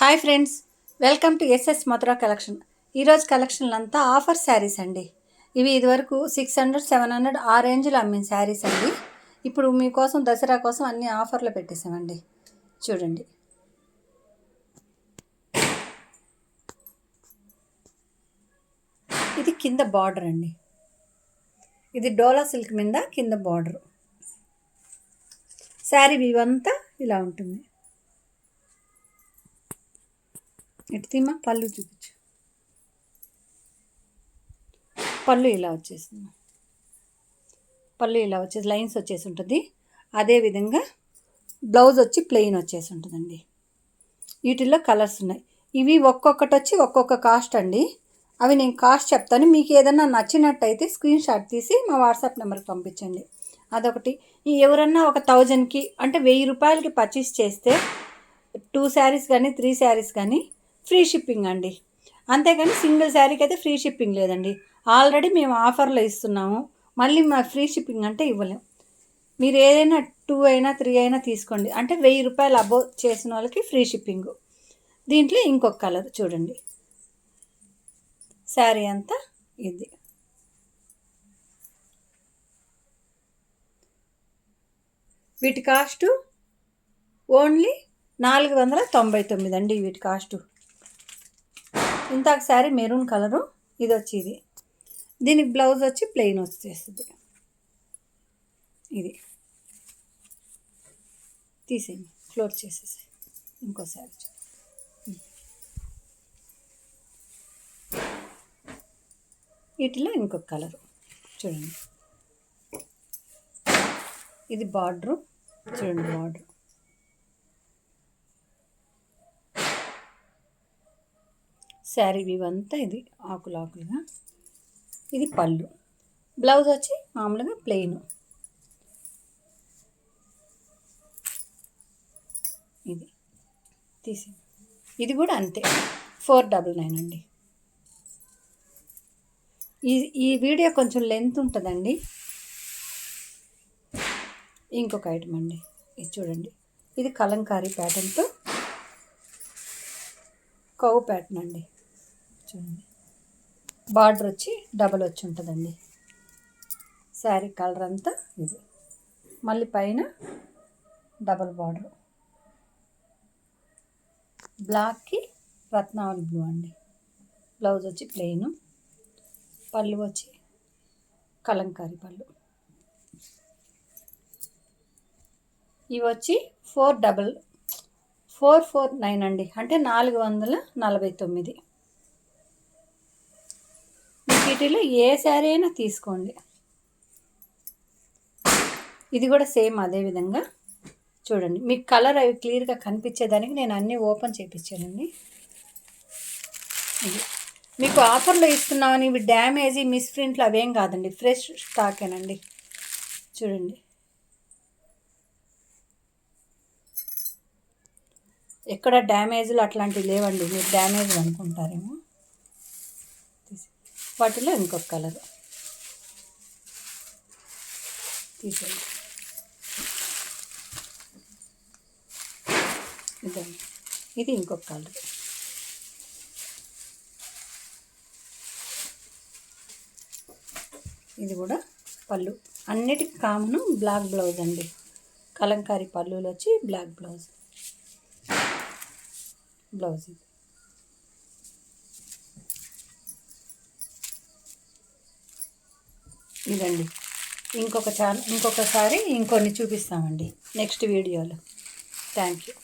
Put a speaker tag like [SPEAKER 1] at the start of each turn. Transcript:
[SPEAKER 1] Hi friends, welcome to SS Madhura collection. ఈరోజు కలెక్షన్లు అంతా ఆఫర్ శారీస్ అండి. ఇవి ఇదివరకు 600, 700 ఆ రేంజ్లో అమ్మిన శారీస్ అండి. ఇప్పుడు మీకోసం దసరా కోసం అన్ని ఆఫర్లు పెట్టేసామండి. చూడండి, ఇది కింద బార్డర్ అండి. ఇది డోలా సిల్క్ మీద కింద బార్డర్. శారీ వ్యూ అంతా ఇలా ఉంటుంది. ఇటు తీమా పళ్ళు చూపించు. పళ్ళు ఇలా వచ్చేసింది. పళ్ళు ఇలా వచ్చేసి లైన్స్ వచ్చేసి ఉంటుంది. అదేవిధంగా బ్లౌజ్ వచ్చి ప్లెయిన్ వచ్చేసి ఉంటుందండి. వీటిల్లో కలర్స్ ఉన్నాయి. ఇవి ఒక్కొక్కటి వచ్చి ఒక్కొక్క కాస్ట్ అండి. అవి నేను కాస్ట్ చెప్తాను. మీకు ఏదన్నా నచ్చినట్టయితే స్క్రీన్ షాట్ తీసి మా వాట్సాప్ నెంబర్కి పంపించండి. అదొకటి. ఎవరన్నా ఒక 1000కి అంటే 1000 రూపాయలకి పర్చేస్ చేస్తే 2 శారీస్ కానీ 3 శారీస్ కానీ ఫ్రీ షిప్పింగ్ అండి. అంతేగాని సింగిల్ శారీకి అయితే ఫ్రీ షిప్పింగ్ లేదండి. ఆల్రెడీ మేము ఆఫర్లో ఇస్తున్నాము. మళ్ళీ మా ఫ్రీ షిప్పింగ్ అంటే ఇవ్వలేం. మీరు ఏదైనా 2 అయినా 3 అయినా తీసుకోండి. అంటే 1000 రూపాయలు అబోవ్ చేసిన వాళ్ళకి ఫ్రీ షిప్పింగ్. దీంట్లో ఇంకొక కలర్ చూడండి. శారీ అంతా ఇది. వీటి కాస్టు ఓన్లీ 499 అండి. వీటి కాస్టు. ఇంతకు శారీ మెరూన్ కలరు, ఇది వచ్చి ఇది. దీనికి బ్లౌజ్ వచ్చి ప్లెయిన్ వచ్చేస్తుంది. ఇది తీసేయండి, క్లోజ్ చేసేసి ఇంకోసారి. వీటిలో ఇంకొక కలరు చూడండి. ఇది బార్డరు చూడండి. బార్డర్ శారీ వ్యూ అంతా ఇది ఆకులు ఆకులుగా. ఇది పళ్ళు. బ్లౌజ్ వచ్చి మామూలుగా ప్లెయిన్. ఇది తీసి ఇది కూడా అంతే 499 అండి. ఈ వీడియో కొంచెం లెంత్ ఉంటుందండి. ఇంకొక ఐటమ్ అండి, ఇది చూడండి. ఇది కలంకారీ ప్యాటర్న్తో కౌ ప్యాటర్న్ అండి. చూడండి, బార్డర్ వచ్చి డబల్ వచ్చి ఉంటుందండి. శారీ కలర్ అంతా ఇది. మళ్ళీ పైన డబల్ బార్డర్. బ్లాక్కి రత్నావళి బ్లూ అండి. బ్లౌజ్ వచ్చి ప్లెయిన్. పళ్ళు వచ్చి కలంకారీ పళ్ళు. ఇవి వచ్చి 449 అండి. అంటే 449. వీటిలో ఏ శారీ అయినా తీసుకోండి. ఇది కూడా సేమ్ అదే విధంగా చూడండి. మీకు కలర్ అవి క్లియర్గా కనిపించేదానికి నేను అన్నీ ఓపెన్ చేయించానండి. ఇది మీకు ఆఫర్లో ఇస్తున్నామని ఇవి డ్యామేజీ మిస్ప్రింట్లు అవేం కాదండి. ఫ్రెష్ స్టాకేనండి. చూడండి, ఎక్కడ డ్యామేజ్లు అట్లాంటివి లేవండి. మీరు డ్యామేజ్ అనుకుంటారేమో. వాటిలో ఇంకొక కలర్ తీసేయండి. ఇదండి, ఇది ఇంకొక కలర్. ఇది కూడా పళ్ళు. అన్నిటికి కామను బ్లాక్ బ్లౌజ్ అండి. కలంకారీ పళ్ళులు వచ్చి బ్లాక్ బ్లౌజ్. బ్లౌజ్ ఇదండి. ఇంకొకసారి ఇంకొన్ని చూపిస్తామండి నెక్స్ట్ వీడియోలో. Thank you.